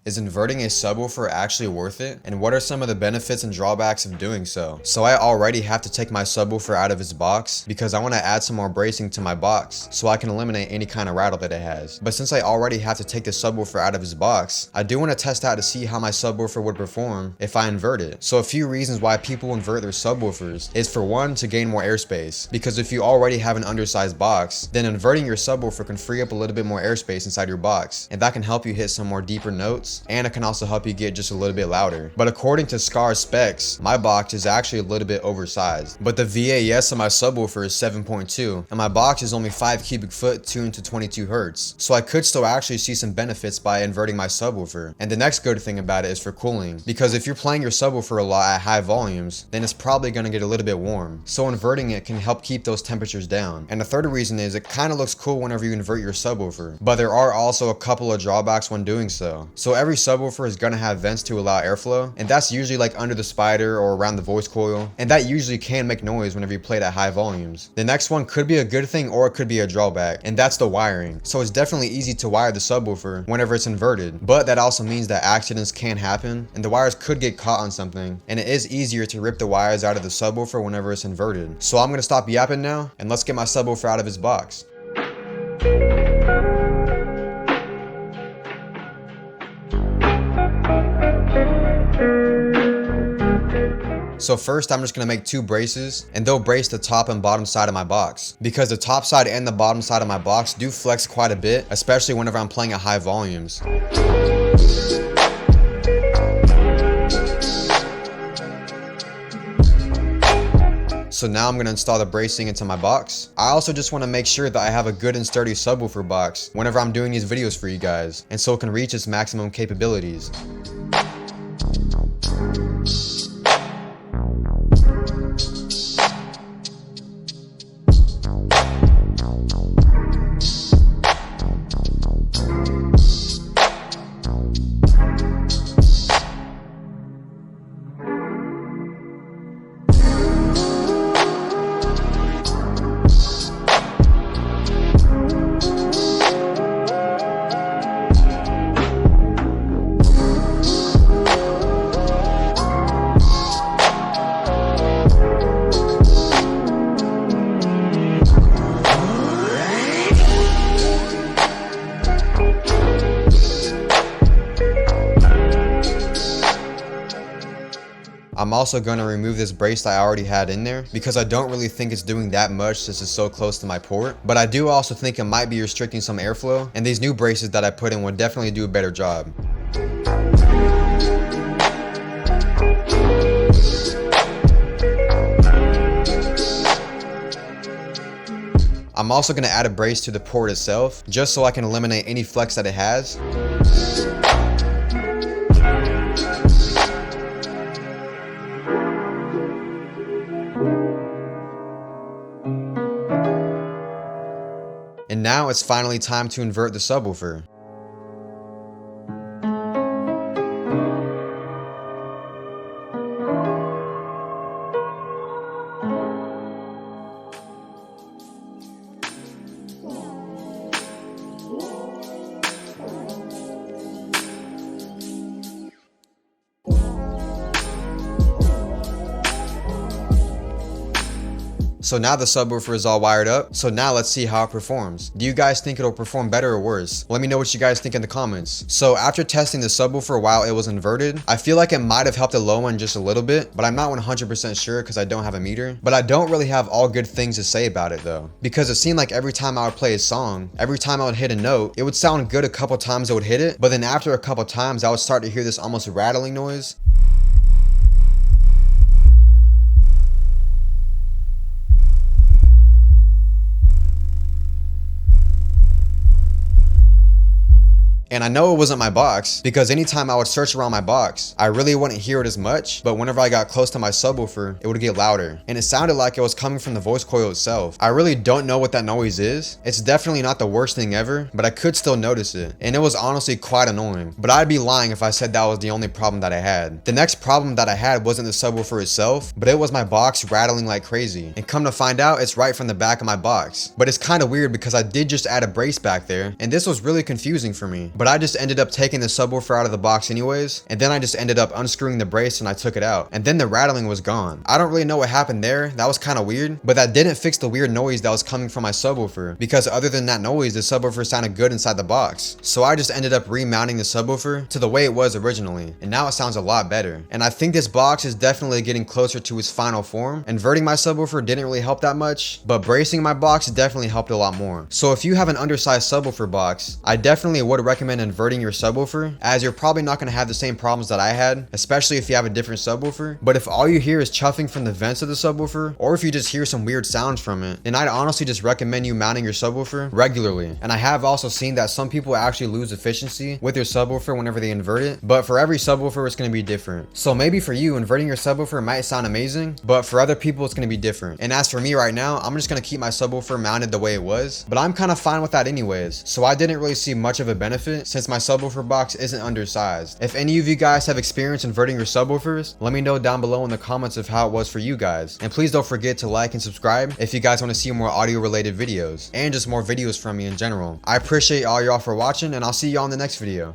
Is inverting a subwoofer actually worth it? And what are some of the benefits and drawbacks of doing so? So I already have to take my subwoofer out of its box because I want to add some more bracing to my box so I can eliminate any kind of rattle that it has. But since I already have to take the subwoofer out of its box, I do want to test out to see how my subwoofer would perform if I invert it. So a few reasons why people invert their subwoofers is, for one, to gain more airspace, because if you already have an undersized box, then inverting your subwoofer can free up a little bit more airspace inside your box, and that can help you hit some more deeper notes, and it can also help you get just a little bit louder. But according to Skar specs, my box is actually a little bit oversized, but the VAS of my subwoofer is 7.2 and my box is only 5 cubic foot tuned to 22 hertz, so I could still actually see some benefits by inverting my subwoofer. And the next good thing about it is for cooling, because if you're playing your subwoofer a lot at high volumes, then it's probably going to get a little bit warm, so inverting it can help keep those temperatures down. And the third reason is it kind of looks cool whenever you invert your subwoofer, but there are also a couple of drawbacks when doing so. So every subwoofer is going to have vents to allow airflow, and that's usually like under the spider or around the voice coil, and that usually can make noise whenever you play it at high volumes. The next one could be a good thing or it could be a drawback, and that's the wiring. So it's definitely easy to wire the subwoofer whenever it's inverted, but that also means that accidents can happen and the wires could get caught on something, and it is easier to rip the wires out of the subwoofer whenever it's inverted. So I'm going to stop yapping now and let's get my subwoofer out of its box. So first I'm just going to make 2 braces, and they'll brace the top and bottom side of my box, because the top side and the bottom side of my box do flex quite a bit, especially whenever I'm playing at high volumes. So now I'm going to install the bracing into my box. I also just want to make sure that I have a good and sturdy subwoofer box whenever I'm doing these videos for you guys, and so it can reach its maximum capabilities. I'm also going to remove this brace that I already had in there because I don't really think it's doing that much since it's so close to my port, but I do also think it might be restricting some airflow, and these new braces that I put in would definitely do a better job. I'm also going to add a brace to the port itself just so I can eliminate any flex that it has. And now it's finally time to invert the subwoofer. So now the subwoofer is all wired up, so now let's see how it performs. Do you guys think it'll perform better or worse? Let me know what you guys think in the comments. So after testing the subwoofer while it was inverted, I feel like it might have helped the low end just a little bit, but I'm not 100% sure because I don't have a meter. But I don't really have all good things to say about it though, because it seemed like every time I would play a song, every time I would hit a note, it would sound good a couple times I would hit it, but then after a couple times I would start to hear this almost rattling noise. And I know it wasn't my box, because anytime I would search around my box, I really wouldn't hear it as much, but whenever I got close to my subwoofer, it would get louder. And it sounded like it was coming from the voice coil itself. I really don't know what that noise is. It's definitely not the worst thing ever, but I could still notice it. And it was honestly quite annoying. But I'd be lying if I said that was the only problem that I had. The next problem that I had wasn't the subwoofer itself, but it was my box rattling like crazy. And come to find out, it's right from the back of my box. But it's kind of weird because I did just add a brace back there, and this was really confusing for me. But but I just ended up taking the subwoofer out of the box anyways, and then I just ended up unscrewing the brace and I took it out, and then the rattling was gone. I don't really know what happened there. That was kind of weird, but that didn't fix the weird noise that was coming from my subwoofer, because other than that noise, the subwoofer sounded good inside the box. So I just ended up remounting the subwoofer to the way it was originally, and now it sounds a lot better. And I think this box is definitely getting closer to its final form. Inverting my subwoofer didn't really help that much, but bracing my box definitely helped a lot more. So if you have an undersized subwoofer box, I definitely would recommend inverting your subwoofer, as you're probably not going to have the same problems that I had, especially if you have a different subwoofer. But if all you hear is chuffing from the vents of the subwoofer, or if you just hear some weird sounds from it, then I'd honestly just recommend you mounting your subwoofer regularly. And I have also seen that some people actually lose efficiency with their subwoofer whenever they invert it, but for every subwoofer it's going to be different. So maybe for you, inverting your subwoofer might sound amazing, but for other people it's going to be different. And as for me right now, I'm just going to keep my subwoofer mounted the way it was, but I'm kind of fine with that anyways, so I didn't really see much of a benefit since my subwoofer box isn't undersized. If any of you guys have experience inverting your subwoofers, let me know down below in the comments of how it was for you guys. And please don't forget to like and subscribe if you guys want to see more audio related videos and just more videos from me in general. I appreciate all y'all for watching, and I'll see y'all in the next video.